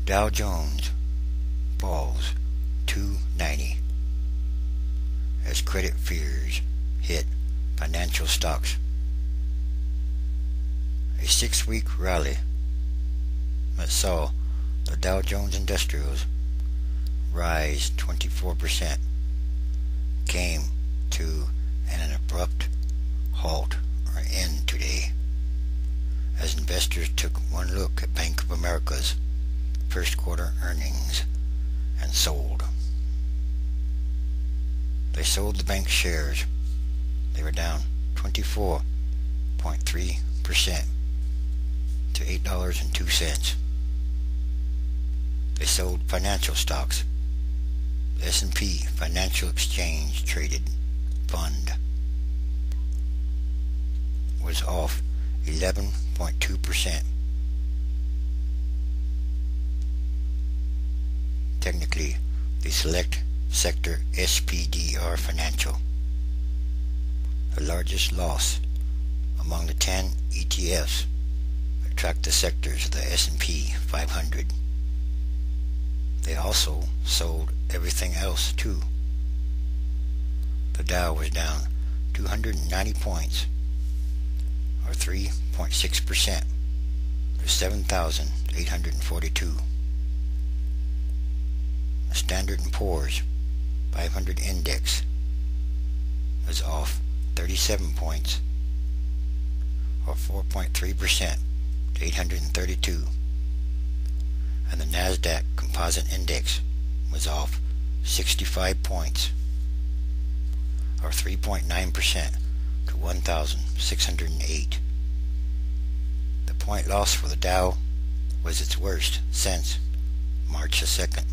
Dow Jones falls 290 as credit fears hit financial stocks. A 6-week rally that saw the Dow-Jones-Industrials rise 24% came to an abrupt halt or end today as investors took one look at Bank of America's first quarter earnings and sold. They sold the bank shares. They were down 24.3% to $8.02. They sold financial stocks. The S&P Financial Exchange Traded Fund was off 11.2%. Technically, the select sector SPDR Financial, the largest loss among the 10 ETFs that track the sectors of the S&P 500. They also sold everything else too. The Dow was down 290 points, or 3.6%, to 7,842. The Standard & Poor's 500 index was off 37 points, or 4.3%, to 832. And the Nasdaq Composite Index was off 65 points, or 3.9%, to 1,608. The point loss for the Dow was its worst since March the 2nd.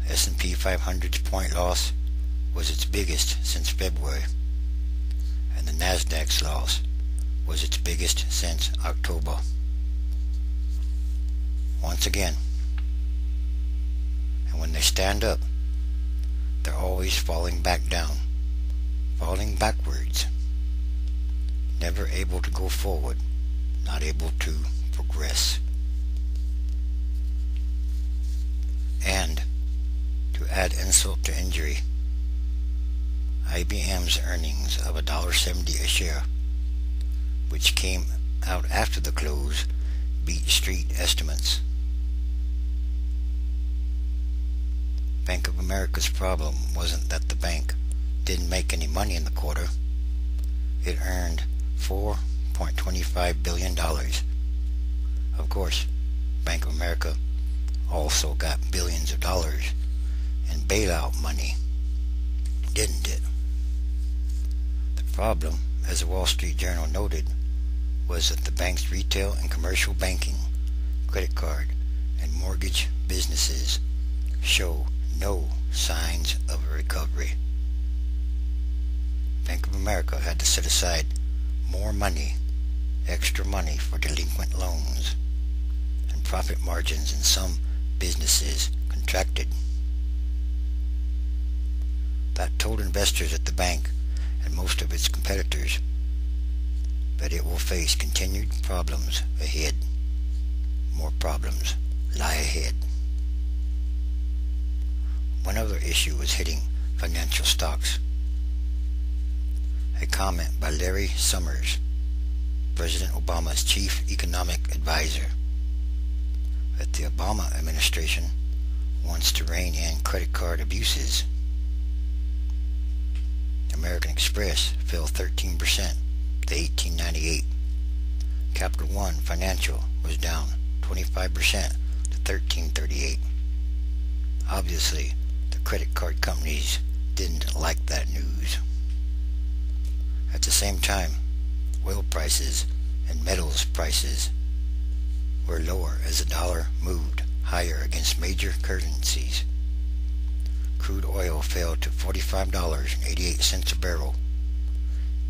S&P 500's point loss was its biggest since February, and the Nasdaq's loss was its biggest since October. Once again, and when they stand up, they're always falling back down, falling backwards, never able to go forward, not able to progress. And to add insult to injury, IBM's earnings of $1.70 a share, which came out after the close, beat street estimates. Bank of America's problem wasn't that the bank didn't make any money in the quarter. It earned $4.25 billion. Of course, Bank of America also got billions of dollars in bailout money, didn't it? The problem, as the Wall Street Journal noted, was that the bank's retail and commercial banking, credit card, and mortgage businesses show no signs of a recovery. Bank of America had to set aside more money, extra money for delinquent loans, and profit margins in some businesses contracted. That told investors at the bank and most of its competitors that it will face continued problems ahead. More problems lie ahead. One other issue was hitting financial stocks. A comment by Larry Summers, President Obama's chief economic advisor, that the Obama administration wants to rein in credit card abuses. American Express fell 13% to $18.98. Capital One Financial was down 25% to $13.38. Obviously, the credit card companies didn't like that news. At the same time, oil prices and metals prices were lower as the dollar moved higher against major currencies. Crude oil fell to $45.88 a barrel.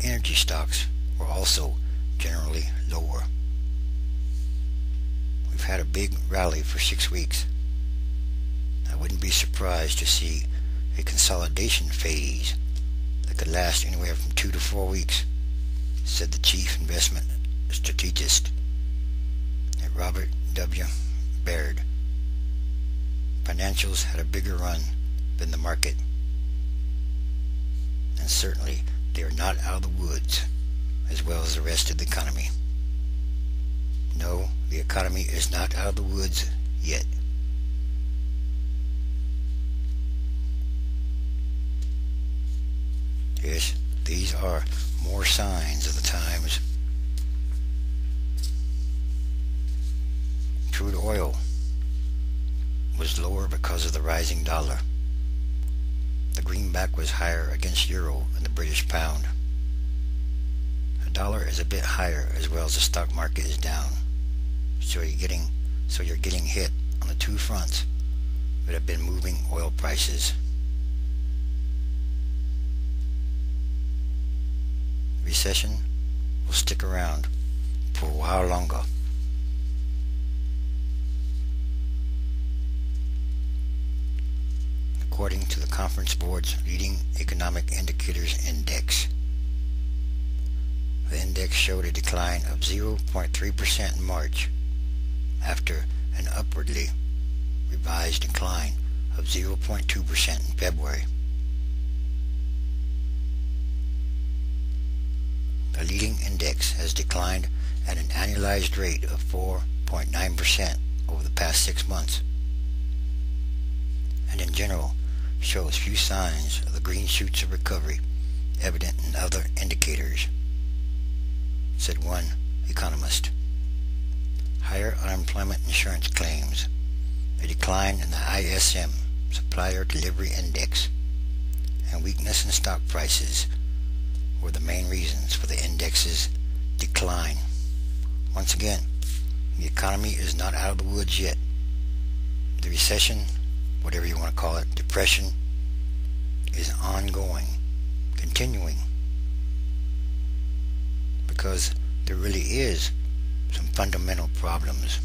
Energy stocks were also generally lower. We've had a big rally for 6 weeks. I wouldn't be surprised to see a consolidation phase that could last anywhere from 2 to 4 weeks, said the chief investment strategist at Robert W. bared. Financials had a bigger run than the market, and certainly they are not out of the woods as well as the rest of the economy. No, the economy is not out of the woods yet. Yes, these are more signs of the times. Crude oil was lower because of the rising dollar. The greenback was higher against euro and the British pound. The dollar is a bit higher as well as the stock market is down. So you're getting hit on the two fronts that have been moving oil prices. Recession will stick around for a while longer. According to the Conference Board's leading economic indicators index, the index showed a decline of 0.3% in March after an upwardly revised decline of 0.2% in February. The leading index has declined at an annualized rate of 4.9% over the past 6 months, and in general shows few signs of the green shoots of recovery evident in other indicators, said one economist. Higher unemployment insurance claims, a decline in the ISM Supplier Delivery Index, and weakness in stock prices were the main reasons for the index's decline. Once again, the economy is not out of the woods yet. The recession, whatever you want to call it, depression, is ongoing, continuing, because there really is some fundamental problems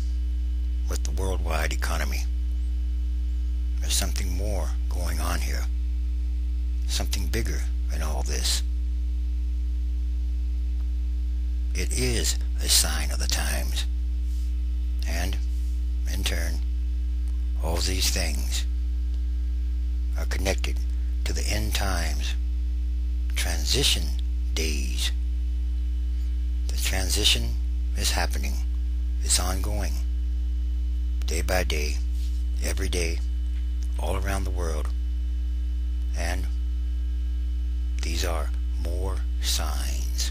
with the worldwide economy. There's something more going on here, something bigger than all this. It is a sign of the times, and in turn, all these things are connected to the end times, transition days. The transition is happening. It's ongoing, day by day, every day, all around the world, and these are more signs.